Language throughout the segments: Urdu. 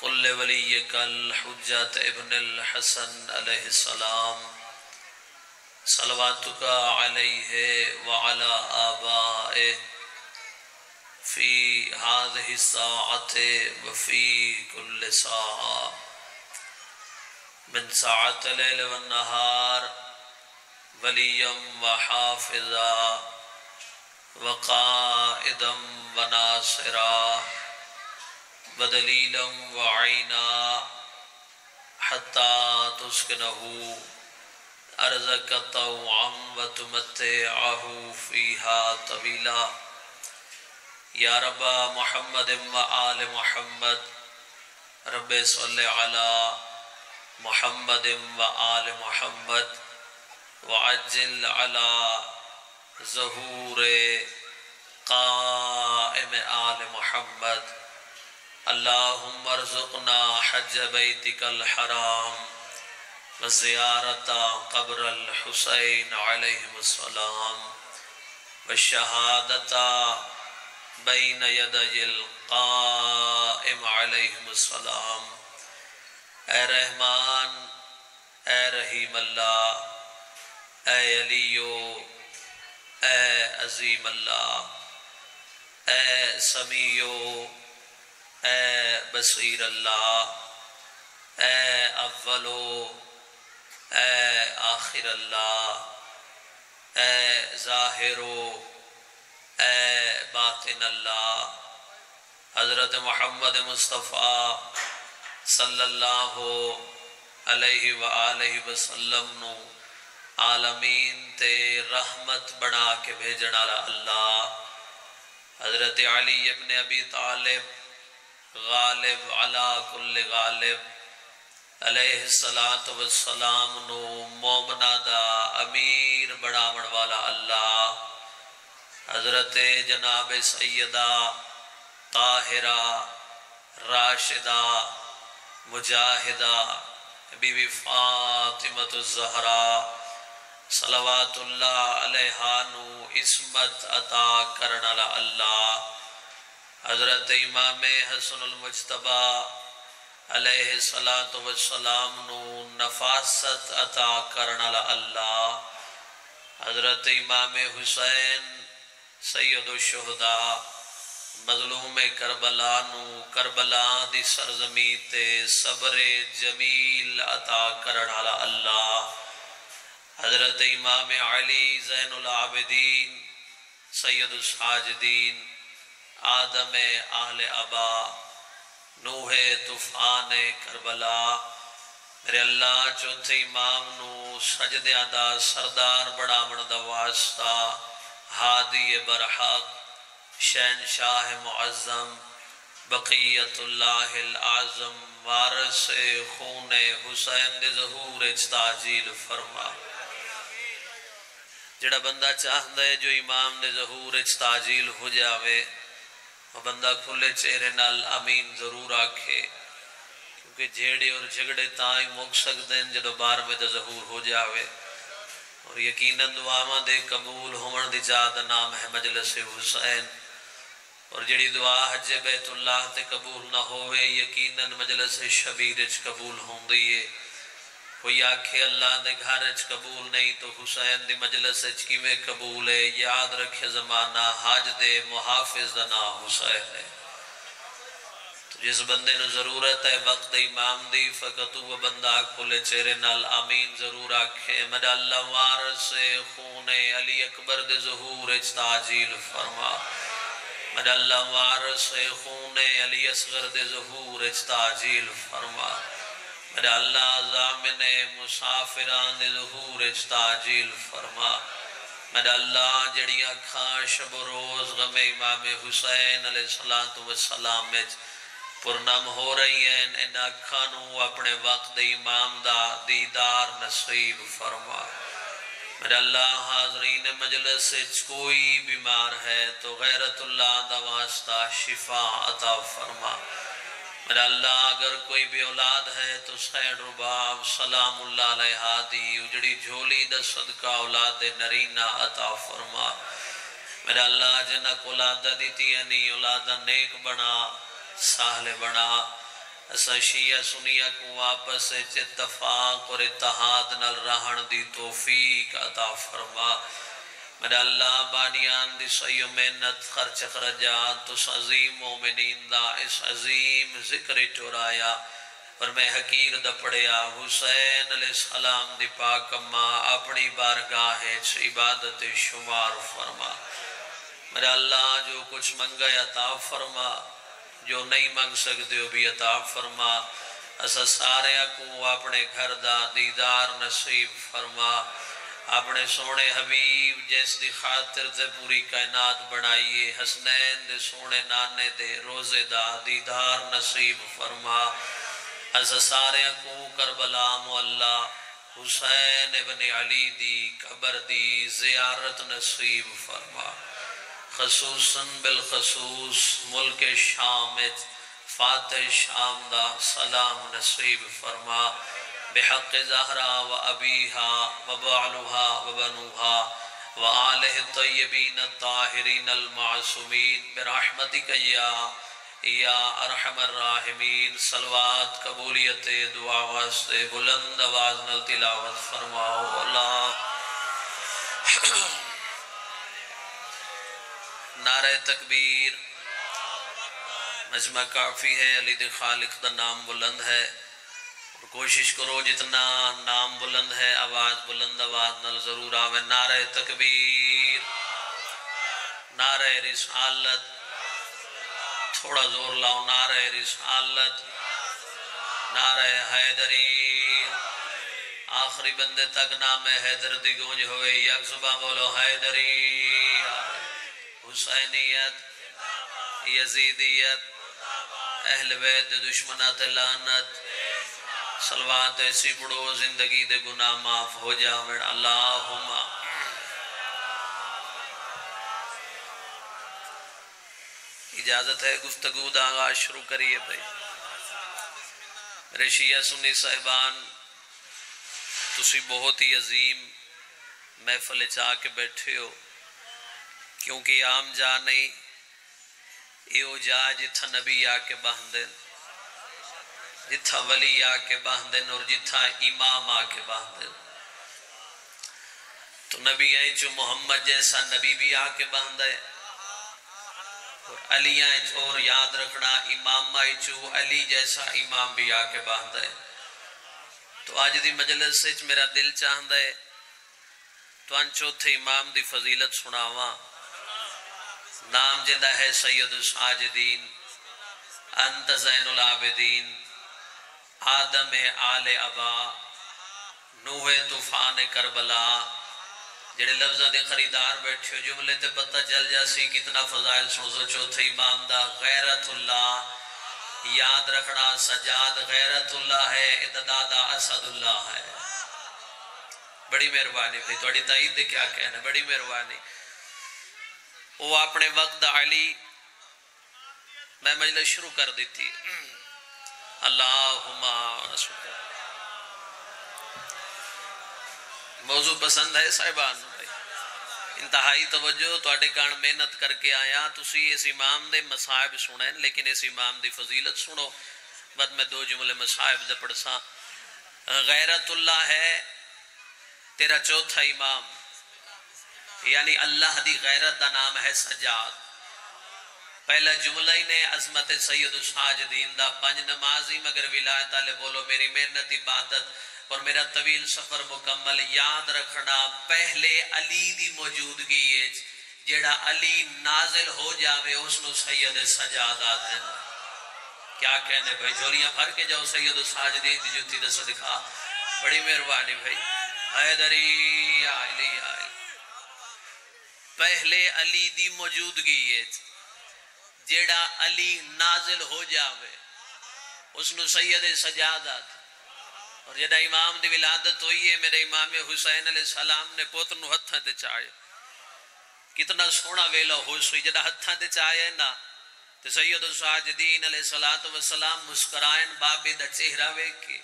قل لوليك الحجة ابن الحسن عليه السلام صلواتك عليه وعلى آبائه في هذه الساعة وفي كل ساعة من ساعة الليل والنهار وليا وحافظا وقائدا وناصرا ودليلا وعينا حتى تسكنه أرزك طوعا وتمتعه فيها طويلا يا رب محمد وآل محمد رب صل على محمد وآل محمد وعجل على ظهور قائم آل محمد اللهم ارزقنا حج بيتك الحرام وزيارة قبر الحسين عليه السلام والشهادة بين يدي القائم عليه السلام اے رحمان اے رحیم اللہ اے علیو اے عظیم اللہ اے سمیعو اے بصیر اللہ اے اولو اے آخر اللہ اے ظاہرو اے باطن اللہ حضرت محمد مصطفیٰ صلی اللہ علیہ وآلہ وسلم نو عالمین تے رحمت بنا کے بھیجنا اللہ حضرت علی ابن ابی طالب غالب علی کل غالب علیہ السلام نو مومنہ دا امیر بڑھاون والا اللہ حضرت جناب سیدہ طاہرہ راشدہ مجاہدہ بی بی فاطمۃ الزہرا صلوات اللہ علیہا نو عصمت عطا کرنا اللہ حضرت امام حسن المجتبی علیہ السلام نو نفاست عطا کرنا اللہ حضرت امام حسین سید الشہداء مظلوم کربلا نو کربلا دی سرزمی تے صبر جمیل عطا کرنا اللہ حضرت امام علی زین العابدین سید الساجدین آدم اہل ابا نوح طوفان کربلا میرے اللہ چوتھے امام نو سجدیاں دا سردار بڑھاون دا واسطہ ہادی برحق شہنشاہ معظم بقیت اللہ العظم وارث خون حسین دے ظہور تعجیل فرما جڑا بندہ چاہتا ہے جو امام دے ظہور تعجیل ہو جاوے وہ بندہ کھلے چہرے نال آمین ضرور آکھے کیونکہ جھیڑے اور جھگڑے تائیں موک سکتے ہیں جدو بار میں دا ظہور ہو جاوے اور یقیناً دعا دے قبول ہومن دی جاد نام ہے مجلس حسین اور جڑی دعا حج بیت اللہ تے قبول نہ ہوئے یقیناً مجلس شبیر قبول ہوں دیئے کوئی آکھے اللہ دے گھر قبول نہیں تو حسین دی مجلس کی میں قبول ہے یاد رکھے زمانہ حاج دے محافظ دا نام حسین ہے تو جس بندے نو ضرورت ہے وقت امام دی فقط وہ بندہ کھلے چہرے نال آمین ضرور آکھے مدہ اللہ وارث خون علی اکبر دے ظہور تعجیل فرما مدہ اللہ وارث خون علی اصغر دے ظہور تعجیل فرما مدہ اللہ ضامن مسافران دے ظہور تعجیل فرما مدہ اللہ جڑیاں کھاں شب و روز غم امام حسین علیہ السلام میں پرنم ہو رہی ہیں ان اکھانوں اپنے وقت امام دا دیدار نصیب فرما میرے اللہ حاضرین مجلس کوئی بیمار ہے تو غیرت اللہ دا واسطہ شفا عطا فرما میرے اللہ اگر کوئی بھی اولاد ہے تو سید رباب سلام اللہ علیہ دی اجڑی جھولی دا صدقہ اولاد نرینہ عطا فرما میرے اللہ جنہ کو اولاد دیتی ہے نہیں اولاد نیک بنا ساہل بنا اسا شیعہ سنیہ کو آپس اتفاق اور اتحاد نال رہن دی توفیق عطا فرما میرا اللہ بانیان دی سعی و محنت خرچ خرجات اس عظیم مومنین دا اس عظیم ذکر ٹورایا اور میں حقیر دا پڑیا حسین علیہ السلام دی پاک اماں اپنی بارگاہ عبادت شمار فرما میرا اللہ جو کچھ منگا عطا فرما جو نہیں منگ سکتے ہو بھی عطا فرما اسا سارے کو اپنے گھر دا دیدار نصیب فرما اپنے سونے حبیب جیس دی خاطر تے پوری کائنات بنائیے حسنین دے سونے نانے دے روزے دا دیدار نصیب فرما اسا سارے کو کربلا مولا حسین ابن علی دی قبر دی زیارت نصیب فرما خصوصاً بالخصوص ملک شام فاتح شام دا سلام نصیب فرما بحق زہرا و ابیہا و بعلہا و بنوہا و آلہ الطیبین الطاہرین المعصومین برحمتک یا ارحم الراحمین صلوات قبولیت دعا واسطے بلند آواز نال تلاوت فرماؤ اللہ نعرہ تکبیر مجمع کافی ہے علی دے خالق دا نام بلند ہے اور کوشش کرو جتنا نام بلند ہے آواز بلند آواز نال ضرور آوے نعرہ تکبیر نعرہ رسالت تھوڑا زور لاؤ نعرہ رسالت نعرہ حیدری آخری بندے تک نام حیدر دی گونج ہوئے یک صبح بولو حیدری حسینیت یزیدیت اہل بیت دشمنات لعنت صلوات ایسی پڑھو زندگی دے گناہ معاف ہو جاویں اللہم اجازت ہے گفتگو دا آغاز شروع کریے بھائی میرے شیعہ سنی صاحبان تسی بہت ہی عظیم محفل چاہ کے بیٹھے ہو کیونکہ عام جا نہیں ایو جا جتھا نبی آ کے باندھن جتھا ولی آ کے باندھن اور جتھا امام آ کے باندھن تو نبی آئے جو محمد جیسا نبی بھی آ کے باندھے اور علی آئے جو اور یاد رکھنا امام آئے جو علی جیسا امام بھی آ کے باندھے تو آج دی مجلس سے میرا دل چاہندہ ہے تو ان چوتھے امام دی فضیلت سناواں نام جندہ ہے سید الساجدین انت زین العابدین آدم آل ابا نوح طوفان کربلا جڑے لفظہ دے خریدار بیٹھے ہو جملے تے پتہ چل جاسی کتنا فضائل سوزو چوتھے امام دا غیرت اللہ یاد رکھنا سجاد غیرت اللہ ہے اتدادا اسد اللہ ہے بڑی مہربانی بھئی توڑی تائید دے کیا کہنا بڑی مہربانی وہ اپنے وقت علی میں مجلس شروع کر دیتی اللہم موضوع پسند ہے صاحبان انتہائی توجہ توڑے کان محنت کر کے آیا تسی اس امام دے مصائب سنیں لیکن اس امام دی فضیلت سنو بعد میں دو جملے مصائب دے پڑھسا غیرت اللہ ہے تیرا چوتھا امام یعنی اللہ دی غیرت دا نام ہے سجاد پہلا جملہ ہی نے عظمت سید الساجدین دا پنج نمازی مگر ولایت آلے بولو میری محنت عبادت اور میرا طویل سفر مکمل یاد رکھنا پہلے علی دی موجودگی ہے جیڑا علی نازل ہو جاوے اس نو سید سجاد آدھیں کیا کہنے بھائی جھولیاں بھر کے جاؤ سید الساجدین دی جوتی دا صدقہ بڑی مہربانی بھائی حیدری علی پہلے علی دی موجودگی ہے جیڑا علی نازل ہو جاوے اس نو سید سجاد آدھیں اور جدہ امام دی ولادت ہوئی ہے میرے امام حسین علیہ السلام نے پوتر نو ہتھاں تے چاہے کتنا سونا ویلا ہو سوئی جدہ ہتھاں تے چاہے نا تو سید الساجدین علیہ السلام مسکرائن بابے دا چہرہ ویک کے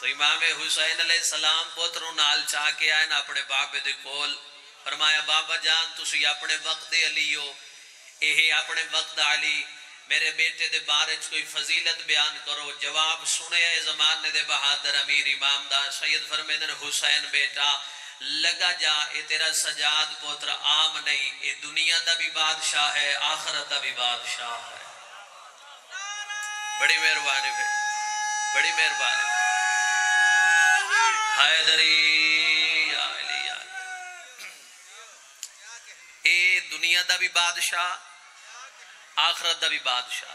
تو امام حسین علیہ السلام پوتروں نال چاہ کے آئے نا اپنے بابے دے کول فرمایا بابا جان تسی اپنے وقت دے علی ہو اے اپنے وقت علی میرے بیٹے دے بارے کوئی فضیلت بیان کرو. جواب سنے زمانے دے بہادر امیر امام دا سید فرمیدن حسین بیٹا لگا جا اے تیرا سجاد پوتر عام نہیں, اے دنیا دا بھی بادشاہ ہے آخرت دا بھی بادشاہ ہے. بڑی مہربانی بھائی, بڑی مہربانی. حیدری یا علی یا اے دنیا دا بھی بادشاہ آخرت دا بھی بادشاہ.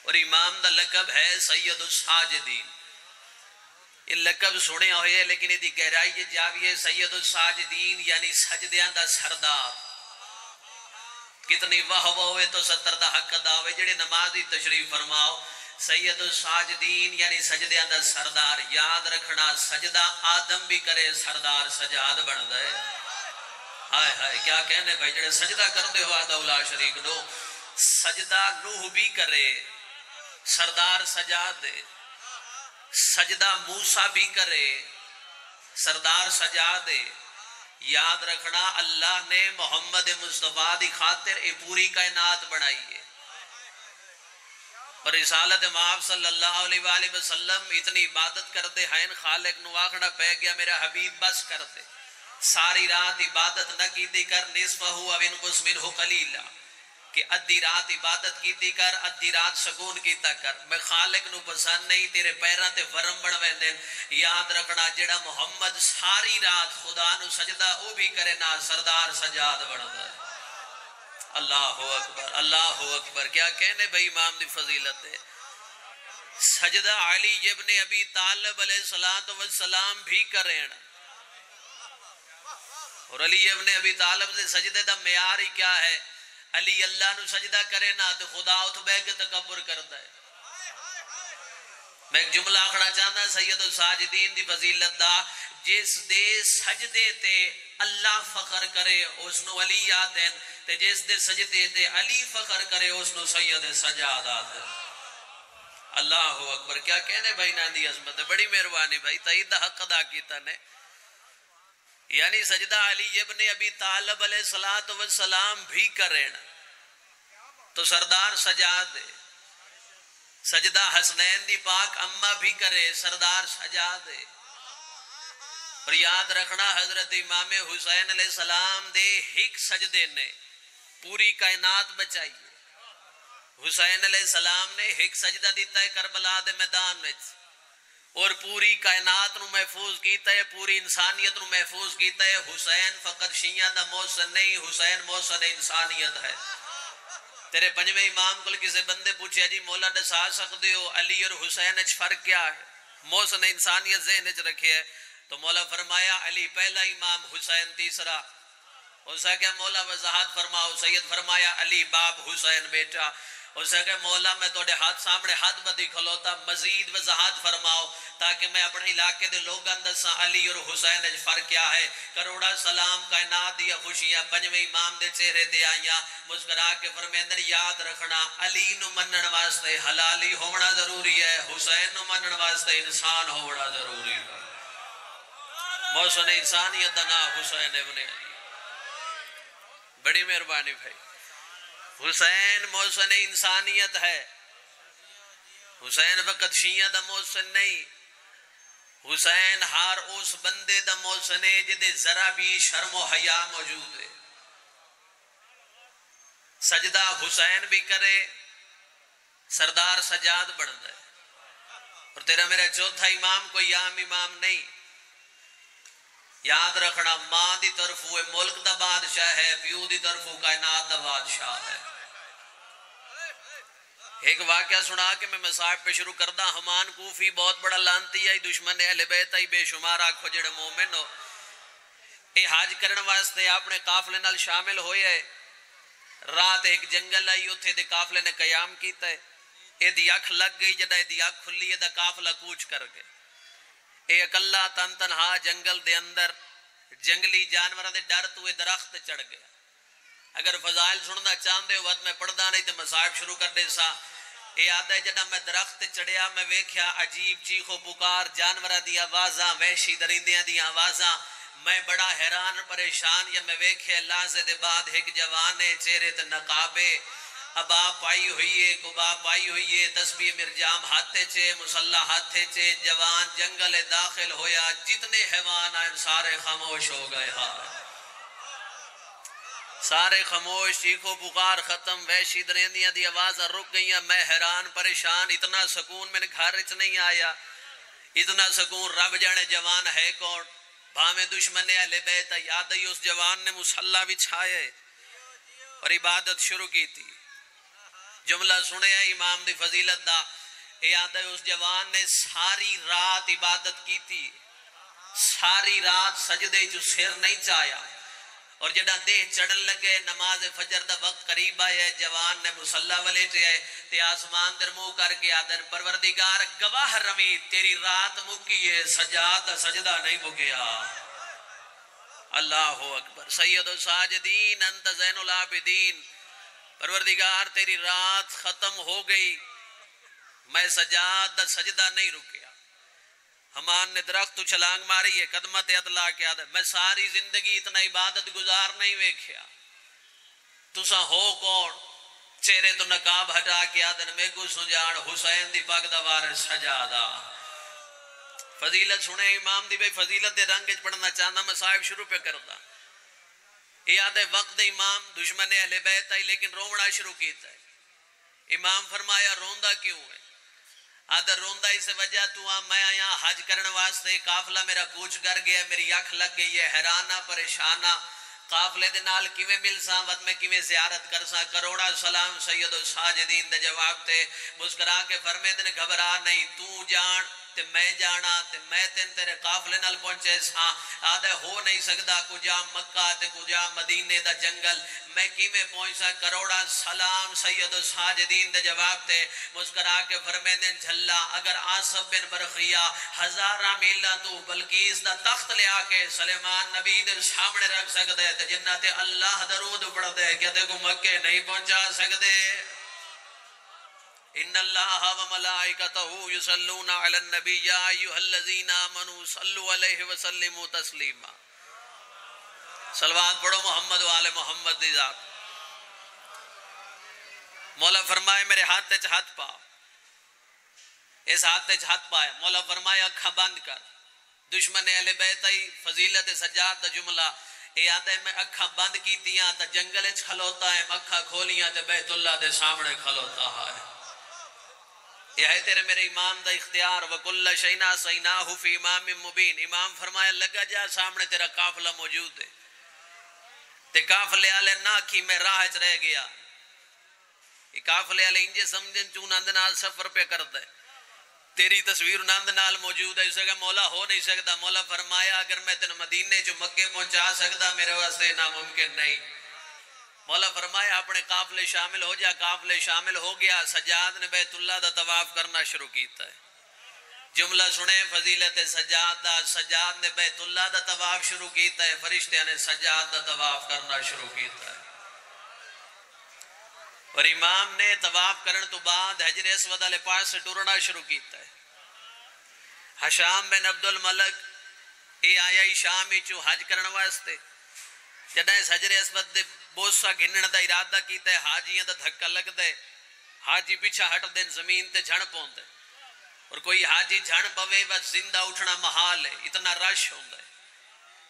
اور امام دا لقب ہے سید الساجدین. یہ لقب سنے ہوئے لیکن یہ دی گہرائی یہ جاوی ہے سید الساجدین یعنی سجدیاں دا سردار. کتنی واہ ہوئے تو 70 دا حق ادا ہوئے. جڑے نمازی تشریف فرماؤ سید الساجدین یعنی سجدیاں دا سردار. یاد رکھنا سجدہ آدم بھی کرے سردار سجاد بن دے. ہائے ہائے کیا کہنے بھائی, جڑے سجدہ کر دے ہوا دولا شریک نو, سجدہ نوح بھی کرے سردار سجاد دے, سجدہ موسیٰ بھی کرے سردار سجاد دے. یاد رکھنا اللہ نے محمد مصطفیٰ دی خاطر اے پوری کائنات بنائی ہے. اور رسالت مآب صلی اللہ علیہ وآلہ وسلم اتنی عبادت کرتے ہیں خالق نو آخنا پہ گیا میرا حبیب بس کرتے. ساری رات عبادت نہ کیتی کر نصفہ او انقص منہ قلیلا, کہ ادھی رات عبادت کیتی کر ادھی رات سکون کیتا کر. میں خالق نو پسند نہیں تیرے پیران تے ورم بنویں دین. یاد رکھنا جڑا محمد ساری رات خدا نو سجدہ او بھی کرے نا سردار سجاد بندا ہے. اللہ اکبر اللہ اکبر. کیا کہنے بھئی امام دی فضیلت ہے. سجدہ علی ابن ابی طالب علیہ السلام بھی کریں. اور علی ابن ابی طالب سے سجدے دا معیار ہی کیا ہے. علی اللہ نو سجدہ کرے نا تو خدا اتھ بے کے تکبر کرتا ہے. میں ایک جملہ آخنا چاہتا سید الساجدین دی فضیلت دا, جس دے سجدے تے اللہ فخر کرے اس نو علی یاد دین, تے جس دے سجدے تے علی فخر کرے اس نو سید سجاد آدھے. اللہ اکبر. کیا کہنے بھائی ناندی عظمت ہے. بڑی مہربانی بھائی, تائید دا حق ادا کیتا نے. یعنی سجدہ علی ابن ابی طالب علیہ السلام بھی کریں تو سردار سجاد دے. سجدہ حسنین دی پاک اممہ بھی کرے سردار سجاد دے. اور یاد رکھنا حضرت امام حسین علیہ السلام دے ہک سجدے نے پوری کائنات بچائی. حسین علیہ السلام نے ہک سجدہ دیتا ہے کربلا دے میدان میں اور پوری کائنات نو محفوظ کیتا ہے, پوری انسانیت نو محفوظ کیتا ہے. حسین فقط شیعہ دا محسن نہیں, حسین محسن انسانیت ہے. تیرے پنجویں امام کو کسی بندے پوچھے جی مولا دسا سکتے ہو علی اور حسین اچھ فرق کیا ہے, محسن انسانیت ذہن اچھ رکھے ہے. تو مولا فرمایا علی پہلا امام, حسین تیسرا. اسے کہ مولا وضاحت فرماؤ. سید فرمایا علی باپ حسین بیٹا. اسے کہ مولا میں توڑے ہاتھ سامنے ہاتھ بدی کھلوتا, مزید وضاحت فرماؤ تاکہ میں اپنے علاقے دے لوگاں دساں علی اور حسین اچھ فرق کیا ہے. کروڑا سلام کائنات دیا خوشیاں پنجویں امام دے چہرے دے آئیاں. مسکرا کے فرمیندن یاد رکھنا علی نو منن واسطے حلالی ہونا ضروری ہے, حسین نو منن واسطے انسان ہونا ضروری ہے. محسن انسانیت نا حسین ابن علی. بڑی مہربانی بھائی. حسین محسن انسانیت ہے. حسین فقط شیعہ دا محسن نہیں, حسین ہر اس بندے دا محسن ہے جدے ذرا بھی شرم و حیا موجود ہے. سجدہ حسین بھی کرے سردار سجاد بنتا ہے. اور تیرا میرا چوتھا امام کوئی عام امام نہیں. یاد رکھنا ماں دی طرف ہوئے ملک دا بادشاہ ہے, پیو دی طرف ہوئے کائنات دا بادشاہ ہے. ایک واقعہ سنا کہ میں مصاحب پہ شروع کردہ. حمان کوفی بہت بڑا لانتی ہے, دشمن اہل بیت ہے, بے شمار آکھو جڑے مومن ہو. اے حاج کرن واسطے اپنے قافلے نال شامل ہوئے ہے. رات ایک جنگل آئی, اتھے دے قافلے نے قیام کیتا ہے. اے دی اکھ لگ گئی, جڑا اے دی اکھ کھلی ہے دا قافلہ کوچ کر گئے. اے اکلا تن تنہا جنگل دے اندر جنگلی جانورہ دے ڈر تو اے درخت چڑھ گیا. اگر فضائل سننا چاہتے ہو وقت میں پڑھدا نہیں تو مصاحب شروع کر دے سا. اے آدھا ہے جڑا میں درخت چڑھیا میں ویکھیا عجیب چیخو پکار جانورہ دی آوازاں, وحشی درندیاں دی آوازاں. میں بڑا حیران پریشان یا میں ویکھے لحظے دے بعد ایک جوانے چہرے تے نقابے ابا پائی ہوئیے کبا پائی ہوئیے تسبیح مرجام ہاتھے چھے مسلح ہاتھے چھے جوان جنگل داخل ہویا جتنے حیوان آئے سارے خاموش ہو گئے سارے خاموش چیخو پکار ختم وحشی درندیاں دی آواز رک گئیاں میں حیران پریشان اتنا سکون میں گھر وچ نہیں آیا اتنا سکون رب جانے جوان ہے کون بھاویں دشمن اہل بیت یاد ہی اس جوان نے مصلی بچھائے اور عبادت شروع کی تھی جملہ سنے امام دی فضیلت دا یاد ہے اس جوان نے ساری رات عبادت کی تھی ساری رات سجدے جو سر نہیں چایا اور جڑا دیہ چڑھن لگے نماز فجر دا وقت قریب آئے جوان نے مصلی والے ٹھے تے آسمان در منہ کر کے آدن پروردگار گواہ رمی تیری رات مکیے سجاد سجدہ نہیں مکیا اللہ اکبر سید الساجدین انت زین العابدین پروردگار تیری رات ختم ہو گئی میں سجاد سجدہ نہیں رکیا ہمان نے درخت چھلانگ ماری ہے قدمت اطلاع کے آدھا میں ساری زندگی اتنا عبادت گزار نہیں ویکھیا تسا ہو کون چہرے تو نقاب ہٹا کے آدھا میں کو سنجان حسین دی پاک دوار سجادہ فضیلت سنے امام دی بھئی فضیلت دے رنگ پڑھنا چاہنا میں صاحب شروع پہ کرتا یہ آدھے وقت امام دشمن اہل بیت آئی لیکن رومڑا شروع کیتا ہے امام فرمایا روندہ کیوں ہے آدھر روندہ اس وجہ تو میں آیا حج کرنے واسطے قافلہ میرا کوچ کر گیا میری اکھ لگ گئی ہے حیرانہ پریشانہ قافلے دے نال کیویں مل ساں ود میں کیویں زیارت کر ساں کروڑا سلام سید الساجدین دے جواب تے مسکرا کے فرمیندے نے گھبرا نہیں تو جان تے میں جانا تے میں تیرے قافلے نال پہنچے ساں آدھے ہو نہیں سکدا کجا مکہ تے کجا مدینے دا جنگل میں کیویں پہنچا کروڑا سلام سید الساجدین دے جواب تے مسکرا کے فرمیندے جھلا اگر آصف بن برخیہ ہزارہ میلہ تو بلقیس دا تخت لے آکے سلیمان نبی دے سامنے رکھ سکدے تے جنہ تے اللہ درود پڑھ دے کہ تے کو مکے نہیں پہنچا سکدے ان اللہ و ملائکتہ یصلون علی النبی یا ایھا الذین آمنوا صلوا علیہ وسلموا تسلیما صلوات پڑھو محمد و آل محمد دی ذات مولا فرمائے میرے ہاتھ تے ہاتھ پا اس ہاتھ تے ہاتھ پایا مولا فرمائے اکھاں بند کر دشمن اہل بیت ای فضیلت سجاد دا جملہ اے آدھے میں اکھاں بند کیتیاں تا جنگل وچ کھلوتا ہے اکھاں کھولیاں تے بیت اللہ دے سامنے کھلوتا ہے یہ ہے تیرے میرے امام دا اختیار وَكُلَّ شَيْنَا سَيْنَاهُ فِي امام مبین امام فرمایا لگا جا سامنے تیرا قافلہ موجود ہے تے قافلے والے نہ کی میں راہ وچ رہ گیا یہ قافلے والے انجے سمجھن چوں نند نال سفر پہ کردا ہے تیری تصویر نند نال موجود ہے اسے کہ مولا ہو نہیں سکتا مولا فرمایا اگر میں تینوں مدینے چ مکے پہنچا سکدا میرے واسطے ناممکن نہیں مولا فرمایا اپنے قافلے شامل ہو جا قافلے شامل ہو گیا سجاد نے بیت اللہ دا طواف کرنا شروع کیتا ہے جملہ سنے فضیلت سجاد نے بیت اللہ دا طواف شروع کیتا ہے فرشتیاں نے سجاد دا طواف کرنا شروع کیتا ہے اور امام نے طواف کرن تو بعد حجر اسود والے پاس سے ٹرنا شروع کیتا ہے حشام بن عبد الملک یہ آیا شام وچوں حج کرن واسطے جدیں حجر اسود دے بوسا گھنن دا ارادہ کیتا ہے حاجیاں دا دھکا لگدا ہے حاجی پیچھے ہٹ دین زمین تے جھڑ پوندا ہے اور کوئی حاجی جھڑ پوے بس زندہ اٹھنا محال ہے اتنا رش ہوندا ہے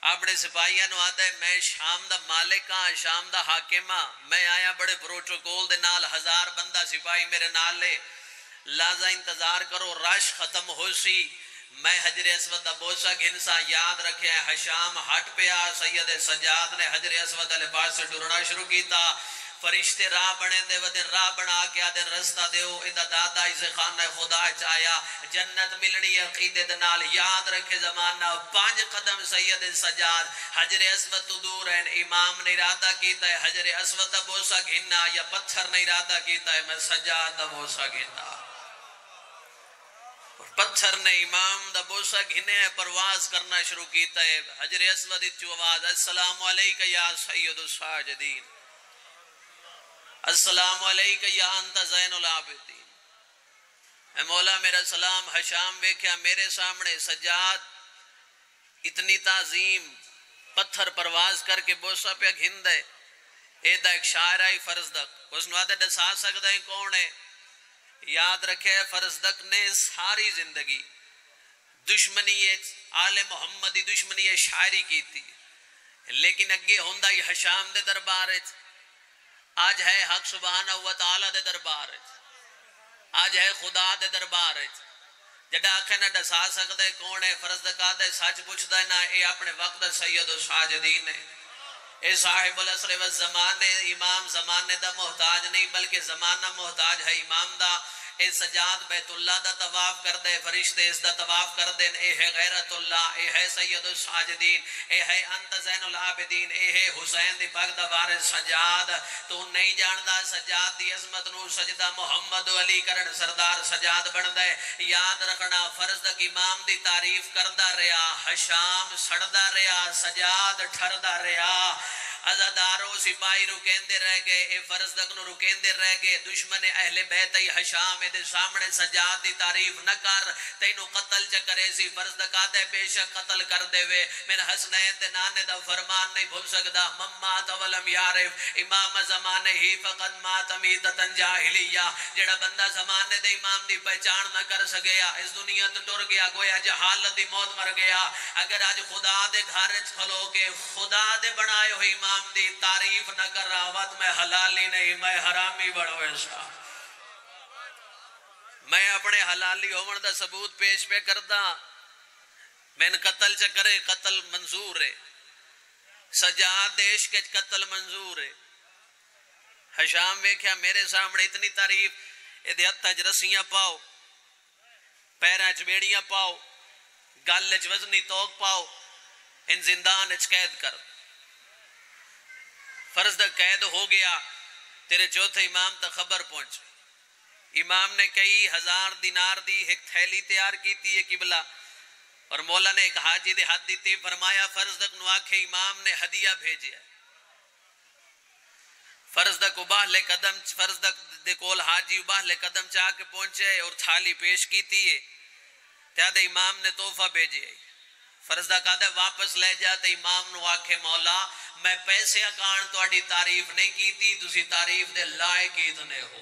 اپنے سپاہیاں نو آدا ہے میں شام دا مالک ہاں شام دا حاکم ہاں میں آیا بڑے پروٹوکول دے نال 1000 بندہ سپاہی میرے نال لے لازا انتظار کرو رش ختم ہو سی میں حجر اسود دا بوسا گھنسا یاد رکھے حشام ہٹ پیا سید سجاد نے حجر اسود والے پاس سے ٹرنا شروع کیتا فرشتے راہ بنے دے ودن راہ بنا کے آدن رستہ دیو ادا دادا اسے خانہ خدا چایا جنت ملنی عقیدے دنال یاد رکھے زمانہ 5 قدم سید سجاد حجر اسود تو دور ہے امام نے ارادہ کیتا ہے حجر اسود دا بوسا گھننا یا پتھر نے ارادہ کیتا ہے میں سجاد دا بوسا گھننا پتھر نے امام دا بوسا گھنے پرواز کرنا شروع کیتا ہے حجر اسود اچھو آواز السلام علیکہ یا سید الساجدین السلام علیکہ یا انت زین العابدین اے مولا میرا سلام حشام ویکھیا میرے سامنے سجاد اتنی تعظیم پتھر پرواز کر کے بوسا پہ گھن دے اے دا ایک شاعر ہے فرزدق، اس نے آدھے دسا سکتا ہے کون ہے؟ یاد رکھے فرزدق نے ساری زندگی دشمنی آل محمد دی دشمنی شاعری کی تھی، لیکن اگے ہوندہ ہی حشام دے دربار آج ہے حق سبحانہ و تعالی دے دربار آج ہے خدا دے دربار جڑا آکھے نہ دسا سکتا ہے کون ہے؟ فرزدق آدھے سچ پوچھتا ہے نا، اے اپنے وقت سید و ساجدین ہے، اے صاحب العصر والزمان ہے، امام زمانے دا محتاج نہیں بلکہ زمانہ محتاج ہے امام دا۔ اے سجاد بیت اللہ دا طواف کر دے، فرشتے اس دا طواف کر دیں، اے ہے غیرت اللہ، اے ہے سید الساجدین، اے ہے انت زین العابدین، اے ہے حسین دی پاک دا وارث سجاد۔ تو نہیں جاندا سجاد دی عظمت نو، سجدہ محمد علی کرن سردار سجاد بن دے۔ یاد رکھنا فرزدق امام دی تعریف کردہ رہا، حشام سڑدہ رہا، سجاد ٹھردہ رہا، عزادارو سپاہی رکیندے رہ گئے، اے فرزدق نو رکیندے رہ گئے۔ دشمن اہل بیت ای حشام دے سامنے سجاد دی تعریف نہ کر، تینو قتل چکرے سی۔ فرزدق آدھے بے شک قتل کر دے وے، میں حسنین دے نانے دا فرمان نہیں بھول سکدا، ممات ولم یارف امام زمانے ہی فقط مات میتتن جاہلیہ۔ جڑا بندہ زمانے دے امام دی پہچان نہ کر سکیا، اس دنیا تو ٹر گیا، گویا جہالت دی موت مر گیا۔ اگر آج خدا دے گھر کھلو کے خدا دے بنائے ہوئی امام دی تعریف نہ کر رہا وقت میں حلالی نہیں، میں حرامی بڑھو ایسا۔ میں اپنے حلالی ہومن دا ثبوت پیش پہ کردا، میں نے قتل چکرے قتل منظور ہے، سجاد دیش کے قتل منظور ہے۔ حشام ویکھیا میرے سامنے اتنی تعریف، ادھے ہتھاں وچ رسیاں پاؤ، پیراں وچ بیڑیاں پاؤ، گل وچ وزنی توک پاؤ، ان زندان وچ قید کر۔ فرزدق قید ہو گیا، تیرے چوتھے امام تک خبر پہنچ۔ امام نے کئی ہزار دینار دی ایک تھیلی تیار کی تھی قبلہ، اور مولا نے ایک حاجی دے ہاتھ دیتی، فرمایا فرزدق نو آکھے امام نے ہدیہ بھیجیا۔ فرزدق اباہلے قدم، فرزدق دے کول حاجی اباہلے قدم چاہ کے پہنچے اور تھالی پیش کی تھی، تیادے امام نے تحفہ بھیجے۔ فرزدق آدھے واپس لے جاتے، امام نو آکھے مولا میں پیسے اکان تو اڈی تعریف نہیں کی تھی، تسی تعریف دے لائق اتنے ہو۔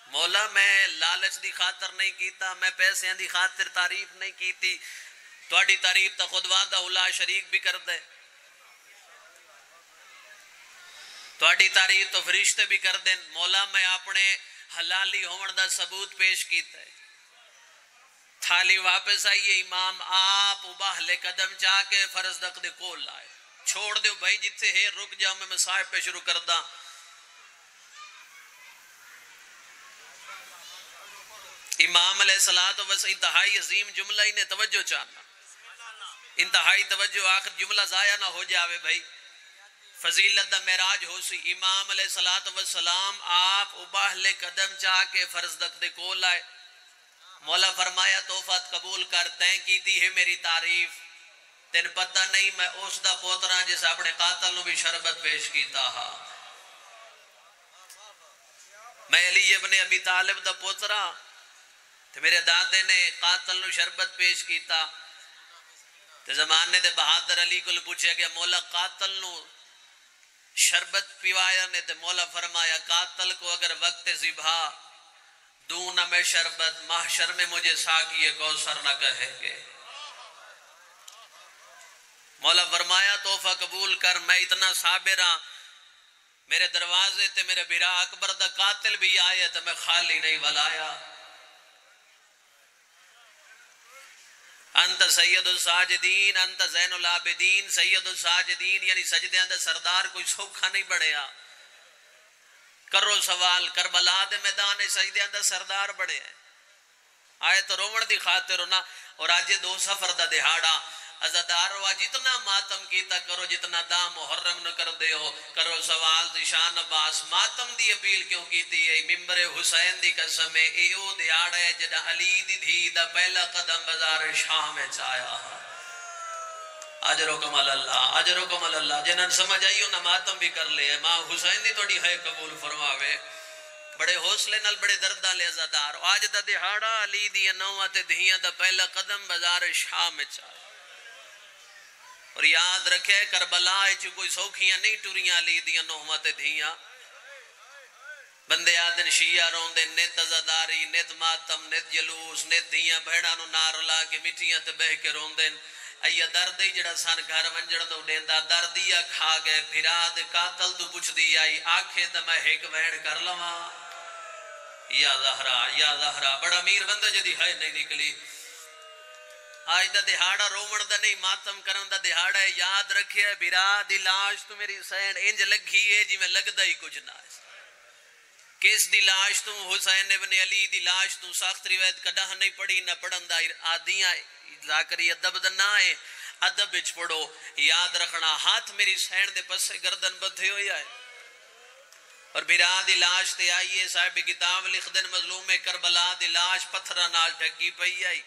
مولا میں لالچ دی خاطر نہیں کیتا، میں پیسے دی خاطر تعریف نہیں کیتی، تو اڈی تعریف تا خود وعدہ اولا شریک بھی کر دے، تو اڈی تعریف تو فرشتے بھی کر دیں۔ مولا میں اپنے حلالی ہون دا ثبوت پیش کیتا ہے۔ تھالی واپس آئیے، امام آپ اباہلے قدم چاہ کے فرزدق دے کول لائے، چھوڑ دیو بھائی جتھے ہے رک جاؤ، میں صاحب پہ شروع کردہ۔ امام علیہ السلام انتہائی عظیم جملہ ہی نے توجہ چاہنا، انتہائی توجہ، آخر جملہ ضائع نہ ہو جاوے بھائی، فضیلت دا معراج ہو سی۔ امام علیہ السلام آپ اباہلے قدم چاہ کے فرزدق دے کول آئے، مولا فرمایا توفت قبول کر، تین کیتی ہے میری تعریف، تین پتہ نہیں میں اس دا پوترا جس اپنے قاتل نو بھی شربت پیش کیتا ہا، میں علی ابن ابی طالب دا پوترا، تے میرے دادے نے قاتل نو شربت پیش کیتا، تے زمانے دے بہادر علی کو پوچھے گیا مولا قاتل نو شربت پیوایا نے، تے مولا فرمایا قاتل کو اگر وقت ذبح دوں نہ میں شربت، محشر میں مجھے ساقی کوثر نہ کہے گے۔ مولا فرمایا تحفہ قبول کر، میں اتنا صابر ہاں، میرے دروازے تے میرے بھرا اکبر دا قاتل بھی آیا تو میں خالی نہیں ولایا۔ انت سید الساجدین، انت زین العابدین، سید الساجدین یعنی سجدیاں دا سردار کوئی سوکھا نہیں بڑھیا۔ کرو سوال، کربلا دے میدان سجدیاں دا سردار بڑے ہیں، آئے تو رومن دی خاطر ہونا، اور آج دو سفر دا دہاڑا عزادارو جتنا ماتم کیتا کرو، جتنا دا محرم نہ کر دے ہو، کرو سوال ذیشان عباس ماتم دی اپیل کیوں کیتی ہے؟ ممبر حسین دی قسم ہے، ایو دیاڑا ہے جدا علی دی دھی دا پہلا قدم بازار شام میں چایا۔ اجرکم اللہ، اجرکم اللہ، جنہاں سمجھ آئیو نہ ماتم بھی کر لے، ماں حسین دی توڑی ہے قبول فرماوے، بڑے حوصلے نال بڑے دردہ لے عزادار، آج دا دیہاڑا علی دی نوہ تے دھیاں دا پہلا قدم بازار شام میں چایا۔ اور یاد رکھے کربلا کوئی سوکھیاں نہیں ٹریاں علی دیاں نوحواں تے دھیاں بندے آدن شیعہ روندے نت عزاداری نت ماتم نت جلوس نت دھیاں بھیڑاں نو نار لا کے مٹیاں تے بہ کے روندن ایا دردی جڑا سان گھر ونجڑ دو دیندا دردیا کھا گئے بھرا دے قاتل تو پوچھ دی آئی آکھے تے میں ایک وین کر لواں یا زہرا بڑا امیر بندہ جدی ہے نہیں نکلی آج دا دہاڑا رومن دا نہیں ماتم کرن دا دہاڑا ہے یاد رکھے بھرا دی لاش تو میری سین انج لگھی ہے جی میں لگدا ہی کچھ نہ ہے کس دی لاش تو حسین ابن علی دی لاش تو سخت روایت کڈا نہیں پڑھی نہ پڑھن دا آدیاں ذاکری ادب دا نہ ہے ادب وچ پڑھو یاد رکھنا ہاتھ میری سین دے پسے گردن بدھے ہویا ہے اور بھرا دی لاش تے آئیے صاحب کتاب لکھ دن مظلوم کربلا دی لاش پتھراں نال ڈھکی پئی آئی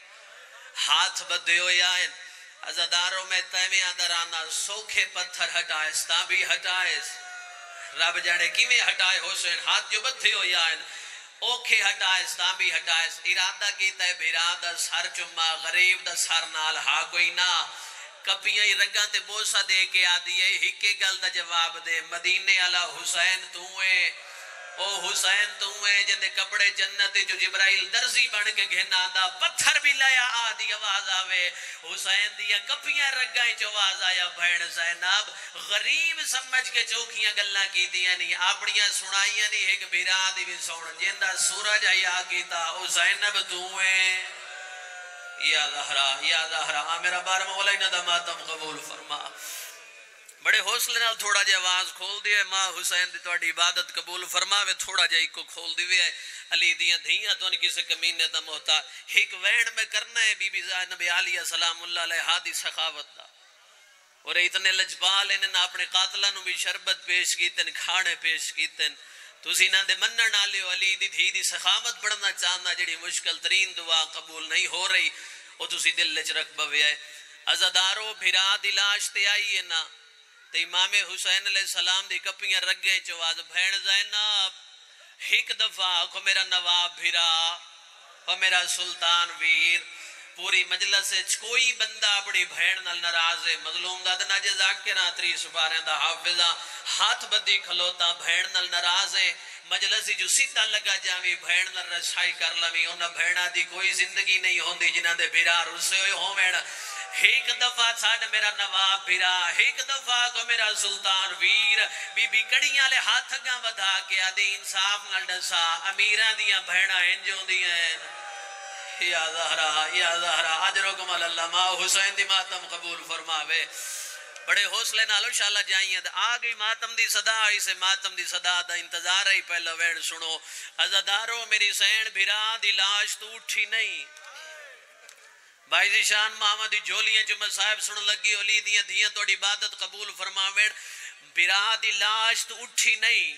ہاتھ بدھے ہویا ہے عزاداروں میں تیویں اندر آنا سوکھے پتھر ہٹائے تا بھی ہٹائے رب جانے کیویں ہٹائے حسین ہاتھ جو بدھے ہویا ہے اوکھے ہٹائے تا بھی ہٹائے ارادہ کیتا ہے بھرا دا سر چما غریب دا سر نال ہا کوئی نہ کپیاں رگاں تے بوسا دے کے آدھی ہے ہکے گل دا جواب دے مدینے والا حسین تو ہے او حسین تو ہے جندے کپڑے جنت جو جبرائیل درزی بن کے گھنا دا پتھر بھی لایا آدھی آواز آوے حسین دیا کپیاں رگائیں جو آواز آیا بھین زینب غریب سمجھ کے چوکیاں گلنا کی دیا نہیں اپنیاں سنائیاں نہیں ایک بھیرا دی بھی سون جندہ سورج آیا کیتا او زینب تو ہے یا زہرا میرا بار مولا انہ دا ماتم قبول فرما بڑے حوصلے نال تھوڑا جے آواز کھول دیئے ماں حسین دی توڑی عبادت قبول فرماوے تھوڑا جے ایک کو کھول دیئے علی دیاں دھیاں تو ان کسی کمینے دا محتا ایک وین میں کرنا ہے بی بی نبی علیہ سلام اللہ علیہ حادی سخاوت دا اور اتنے لجبال انہیں اپنے قاتلہ نو بھی شربت پیش کیتن کھانے پیش کیتن تو اسی نہ دے منن آلے علی دی دھی دی سخاوت بڑھنا چاہنا جڑی مشکل ترین دعا قبول نہیں ہو رہی وہ تو اسی دل لچ رکھ بوے ہے عزادارو بھرا دلاش تے آئیے نا تے امام حسین علیہ السلام دی کپیاں رگے چواز بھین زینب ایک دفعہ کو میرا نواب بھرا اور میرا سلطان ویر پوری مجلس کوئی بندہ اپنی بھین نال ناراض ہے مظلوم دا دنا جزاکرہ 3 سپاریں دا حافظہ ہاتھ بدی کھلوتا بھین نال ناراض ہے مجلس جو سیدھا لگا جاوی بھین نال رسائی کر لوی انہاں بھینا دی کوئی زندگی نہیں ہوندی جنہاں دے بھرا رسے ہوئے ہوویں ایک دفعہ چھاڑ میرا نواب بھرا ایک دفعہ کو میرا سلطان ویر بی بی کڑیاں لے ہاتھ گاں ودھا کے آدھی انصاف نال ڈسا امیران دیاں بھیڑا انجوں دیاں یا زہرا اجرکم اللہ ماں حسین دی ماتم قبول فرماوے بڑے حوصلے نالو شاءاللہ جائیں آگئی ماتم دی صدا آئی سے ماتم دی صدا دا انتظار ہی پہلا وین سنو عزادارو میری سین بھرا دی لاش تو اٹھی نہیں بھائی جی شان محمد دی جولیاں جو مصاحب سن لگی علی دیاں دھیاں توڑی عبادت قبول فرماویں بھرا دی لاش تو اٹھی نہیں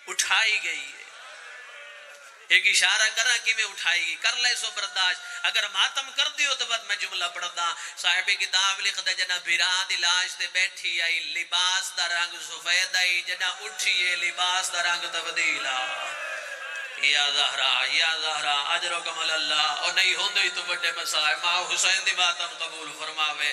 اٹھائی گئی ہے ایک اشارہ کرا کہ میں اٹھائی گئی کر لے سو برداشت اگر ماتم کر دیو تو بعد میں جملہ پڑھتا صاحب کتاب لکھ دے جنا بھرا دی لاش تے بیٹھی آئی لباس دا رنگ سفید آئی جنا اٹھی ہے لباس دا رنگ تبدیل یا زہرا اجرکم اللہ اور نہیں ہوندی تو بڑے مسائل ماں حسین دی ماتم قبول فرماوے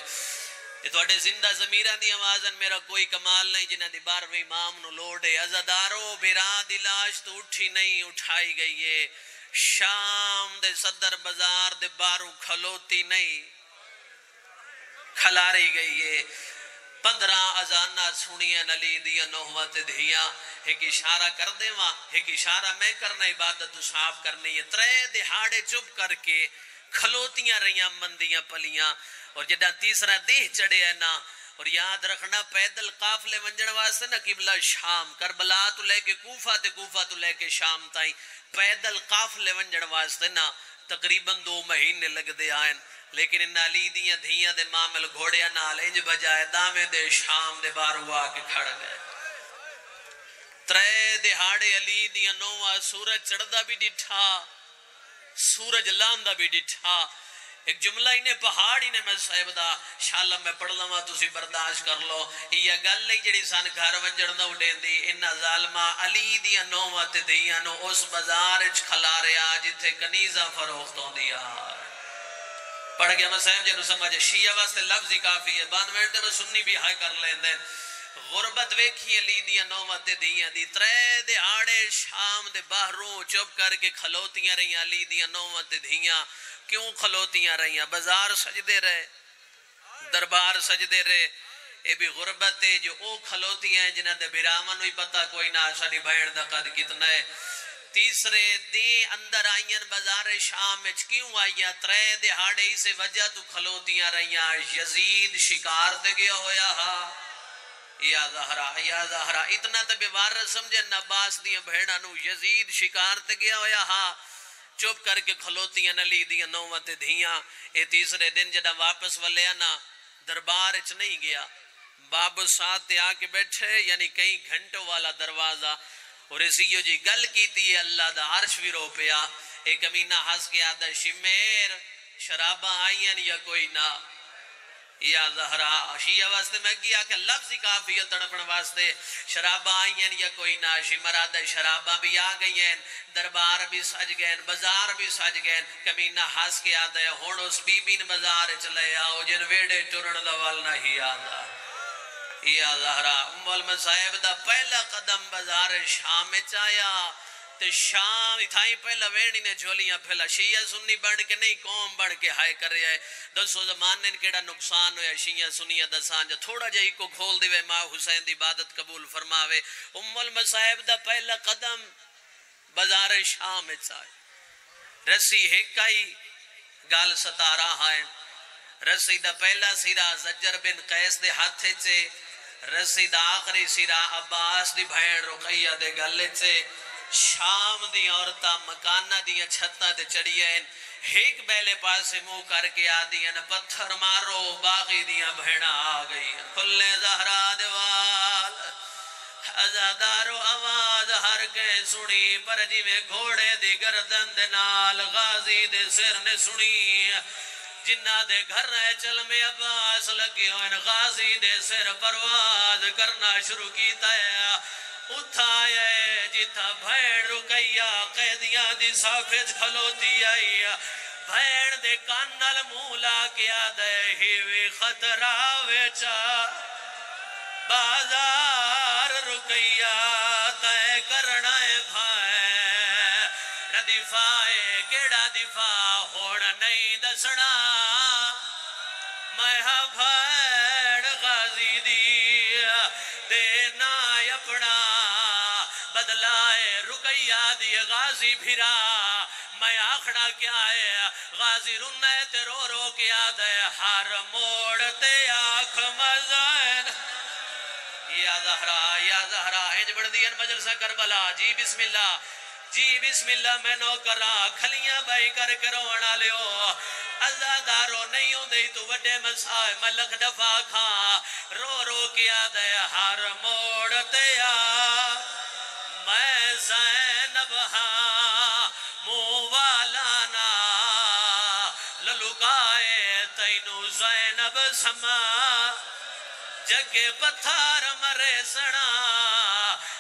یہ توڑے زندہ ضمیران دی آوازن میرا کوئی کمال نہیں جنہ دی 12ویں امام نو لوڑے عزادارو بھرا دی لاش تو اٹھی نہیں اٹھائی گئی ہے شام دے صدر بازار دے بارو کھلوتی نہیں کھلاری گئی ہے 15 اذانہ سنیاں علی دیا نوحوت دھیاں ایک اشارہ کر دے وہاں ایک اشارہ میں کرنا عبادت صاف کرنی ہے 3 دہاڑے چپ کر کے کھلوتیاں رہیاں مندیاں پلیاں اور جدہ تیسرا دیہ چڑھے ہے نا اور یاد رکھنا پیدل قافلے منجن واسطے نا قبلہ شام کربلا تو لے کے کوفہ تے کوفہ تو لے کے شام تائیں پیدل قافلے منجن واسطے نا تقریباً 2 مہینے لگ دے آئیں لیکن ان علی دیاں دھیاں دے معامل گھوڑیاں نال انج بجائے دامے دے شام دے بارو آ کے کھڑ گئے 3 دہاڑے علی دیاں نوواں سورج چڑھدا بھی ڈٹھا سورج لاندا بھی ڈٹھا ایک جملہ انہیں پہاڑی نے میں صاحب دا شاءاللہ میں پڑھ لما تسی برداشت کر لو یہ گل لئی جڑی سان گھر ونجڑ نہ اڈین دی انہا ظالمہ علی دیا نومت دیاں نو اس بازار اچ کھلا رہا جتھے کنیزہ فروخت ہوں دیا پڑھ گیا مسائب جنہوں سمجھے شیعہ واسطے لفظ ہی کافی ہے، بعد میں میں سنی بھی ہائی کر لیندے غربت ویکھی علی دیاں نومت دیاں دی ترے دہاڑے شام دے باہروں چپ کر کے کھلوتیاں رہیاں علی دیاں نومت دیاں کیوں کھلوتیاں رہیاں بازار سجدے رہے دربار سجدے رہے اے بھی غربت ہے جو او کھلوتیاں ہیں جنہاں دے بیرامن ہوئی پتہ کوئی نہ ساڑی بہن دا قد کتنا ہے تیسرے دیں اندر آئین بازار شام میں کیوں آئیاں ترے دہاڑے اسے وجہ تو کھلوتیاں رہیاں یزید شکار تے گیا ہویا ہا یا زہرا اتنا تے بیوار سمجھے نباس دیاں بہنہ نو یزید شکار تے گیا ہویا ہا چپ کر کے کھلوتیاں نلی دیاں نومت دھیاں اے تیسرے دن جدہ واپس والے آنا دربار اچ نہیں گیا باب ساتھ تے آ کے بیٹھے یعنی کئی گھنٹوں والا دروازہ اور اسیو جی گل کیتی ہے اللہ دا عرش بھی رو پیا ایک امینہ ہس کے آدھا شمیر شرابہ آئین یا کوئی نہ یا زہرا شیعہ واسطے میں کیا کہ لفظ ہی کافی ہے تڑپن واسطے شرابہ آئین یا کوئی نہ شمر آدھا شرابہ بھی آ گئی ہیں دربار بھی سج گئے بازار بھی سج گئے کمینہ ہس کے آدھا ہے ہون اس بی بین بازار چلے آؤ جن ویڑے ٹرن دوال نہیں آدھا یا زہرا المصائب دا پہلا قدم بازار شام چایا تے شام اتھائی پہلا ویڑی نے جھولیاں پھیلا شیعہ سنی بڑھ کے نہیں قوم بڑھ کے ہائے کر رہے ہیں دسو زمان نے کیڑا نقصان ہویا شیعہ سنیہ دسان جا تھوڑا جائی کو کھول دیوے ماں حسین دی عبادت قبول فرماوے المصائب دا پہلا قدم بازار شام چایا رسی ہکائی گال ستارہ ہائیں رسی دا پہلا سیرہ زجر بن قیس دے ہاتھے چے رسی دا آخری سیرہ عباس دی بھین رقیہ دے گلے چے شام دی عورتہ مکانہ دیا چھتہ دے چڑیئن ایک بیلے پاسے منہ کر کے آدیاں پتھر مارو باقی دیا بھیڑا آ گئی کھلے زہرا دیوال ازادارو آواز ہر کے سنی پر جی میں گھوڑے دی گردن دے نال غازی دے سر نے سنی جنہ دے گھر رہے چل میں عباس لگی ہوئے غازی دے سر پرواز کرنا شروع کیتا ہے اٹھائے جتا بھین رکیا قیدیاں دی صافت کھلوتی آئی بھین دے کانل مولا کیا دے ہیوی خطرہ ویچا بازار رکیا تے کرنا بھائے نہ دفاعے کیڑا دفاع ہونا نہیں دسنا میں بھین غازی دی دینا اپنا بدلائے رکیہ دی غازی بھیرا میں آخڑا کیا ہے غازی رنے تے رو رو کیا دے ہر موڑتے آنکھ مزائن یا زہرا انج بڑھ دین مجلسہ کربلا جی بسم اللہ میں نو کرا کھلیاں بائی کر کے رونا لیو ازادارو نہیں ہوں دے تو وڈے مسائے ملک دفاع کھا رو رو کیا دے ہر موڑتے آنکھ میں زینب ہاں موالانا للکائے تینو زینب سما جگے پتھر مرے سڑا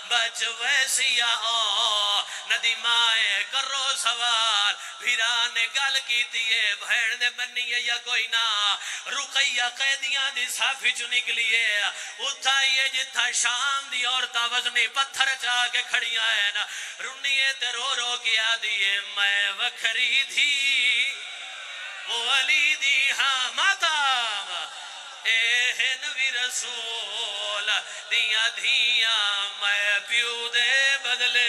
بچ ویسی آؤ ندی مائے کرو سوال بھیرا نے گل کی تیئے بھین نے منی ہے یا کوئی نہ رقیہ قیدیاں دی صافی چو نکلیے اٹھائیے جتھا شام دی عورتہ وزنی پتھر چاہ کے کھڑیاں ہیں رنیے تے رو رو کیا دیئے میں وکھری تھی وہ علی دی ہاں ماتام اے نبی رسول دیاں دھیاں میں پیو دے بدلے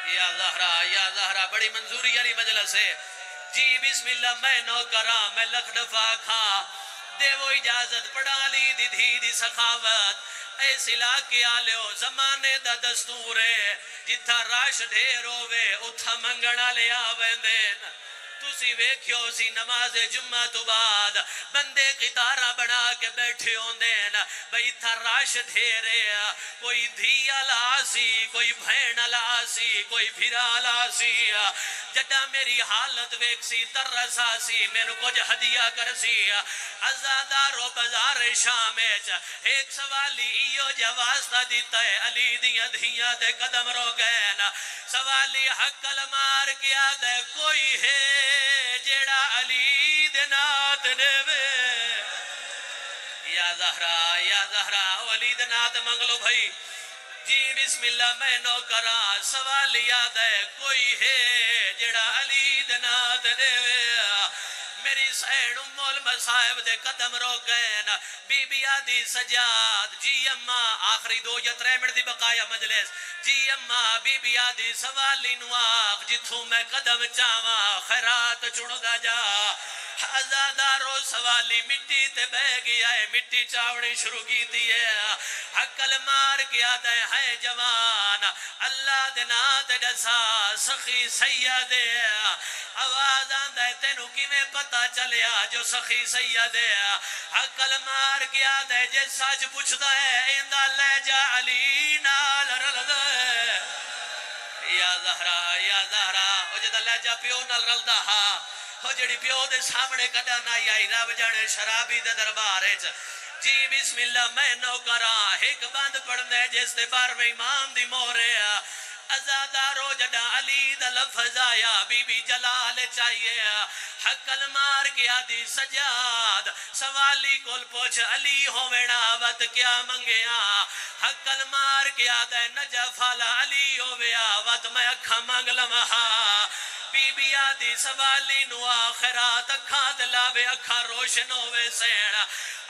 یا زہرا بڑی منظوری علی مجلس ہے جی بسم اللہ میں نو کرا میں لکھ دفاع کھا دے وہ اجازت پڑھا لی دی دھی دی سخاوت ایسی لاکے آلیو زمانے دا دستور ہے جتھا راش ڈھیر ہوئے اتھا منگنا لے آویں دین تُسی ویکھیو سی نماز جمعہ تو بعد بندے قطارہ بنا کے بیٹھے ہوں دین بھئی تھا راش ڈھیرے کوئی دھیا لاسی کوئی بھین لاسی کوئی بھیرا لاسی جڈا میری حالت ویکسی ترسا سی میرے کچھ ہدیہ کرسی ازادارو بازار شامیچ ایک سوالی ایو جوازتہ دیتا ہے علی دیاں دھیاں دے قدم رو گئے سوالی حقل مار کیا دے کوئی ہے جیڑا دے وے یا زہرا ولید نات منگلو بھائی جی بسم اللہ میں نو کرا سوال یاد ہے کوئی ہے جڑا علی دنات دے میری سین ام المصائب دے قدم رو گئے نا بی بی آدھی سجاد جی اماں آخری 2 یا 3 منٹ دی بقایا مجلس جی اماں بی بی آدھی سوالی نواق جتھوں میں قدم چاواں خیرات چڑھ دا جا آزادارو سوالی مٹی تے بہ گیا ہے مٹی چاوڑی شروع کی دی ہے حقل مار کیا دے ہے جوان اللہ دنات ڈسا سخی سید آواز آندہ ہے تینو کی میں پتا چلیا جو سخی سید حقل مار کیا دے جے سچ پوچھتا ہے اندہ لے جا علی نال رل دے یا زہرا او جدہ لے جا پیو نال رل دا ہاں ہو جڑی پیو دے سامنے کڈا نہ آئی رب جانے شرابی دے دربارے جی بسم اللہ میں نو کرا ایک بند پڑھنے جس دے بار میں امام دی مورے ازادارو جڑا علی دا لفظ آیا بی بی جلال چاہیے حقل مار کیا دی سجاد سوالی کول پوچھ علی ہووینا وقت کیا منگیا حقل مار کیا دے نجف والا علی ہوویا وقت میں اکھا منگ لمحا بی بی آدھی سوالی نو آخرات اکھا دلاوے اکھا روشن ہوئے سین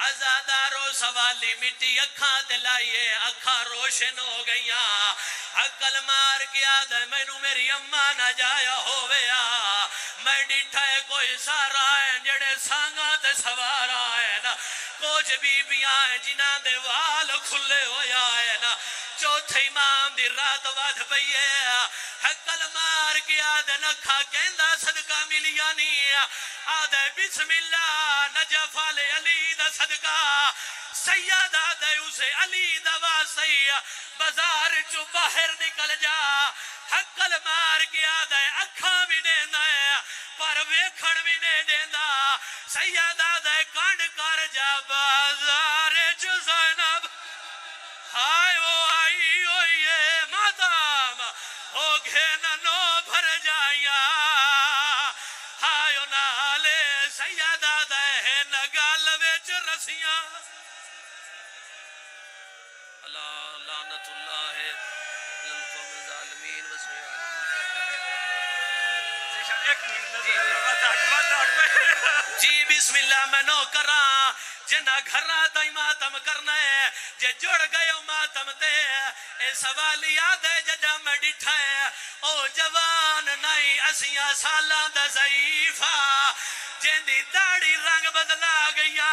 ازادارو سوالی مٹی اکھا دلائیے اکھا روشن ہو گئیاں عقل مار کیا دے مینو میری اماں نہ جایا ہویا میں ڈٹھا ہے کوئی سارا ہے جڑے سانگا تے سوارا ہے نا کچھ بی بیاں جنہاں دے وال کھلے ہویا ہے نا چوتھے امام دی رات واد پئیے حقل مار کیا دے نکھا کہندہ صدقہ ملیا نہیں آدھے بسم اللہ نجف علی دا صدقہ سیدہ دے اسے علی دا واسی بازار چو باہر نکل جا حقل مار کیا دے اکھا بھی دینا ہے پر ویکھن بھی نہیں دینا سیدہ دے کانڈ کر جا بازار چو زینب ہائے وہ آئی ہوئی ہے ماتام ہو گھینا نو بھر جائیا ہائے نالے سیدہ دے نگال ویچ رسیاں اللہ لعنت اللہ ہے للقوم الظالمین جی بسم اللہ میں نو کرا جنہ گھرہ دائی ماتم کرنا ہے جے جڑ گئے ماتم تے اے سوالی آدھے ججا میں ڈٹھا ہے او جوان نائی اسیاں سالاں دا ضعیفہ جن دی داڑی رنگ بدلا گیا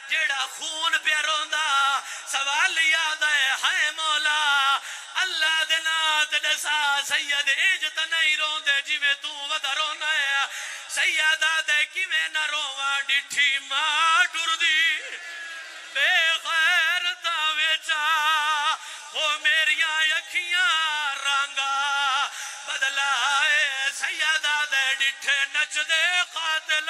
جیڑا خون پہ روندا سوالی آدھے ہائے مولا اللہ دنات دسا سید ایجت نہیں روندے جی میں تو ودا رونا ہے سیدہ دے کی میں نہ رواں ڈٹھی ماں ٹر دی بے غیر داویچا وہ میریاں یکھیاں رانگا بدلائے سیدہ دے ڈٹھے نچ دے قاتل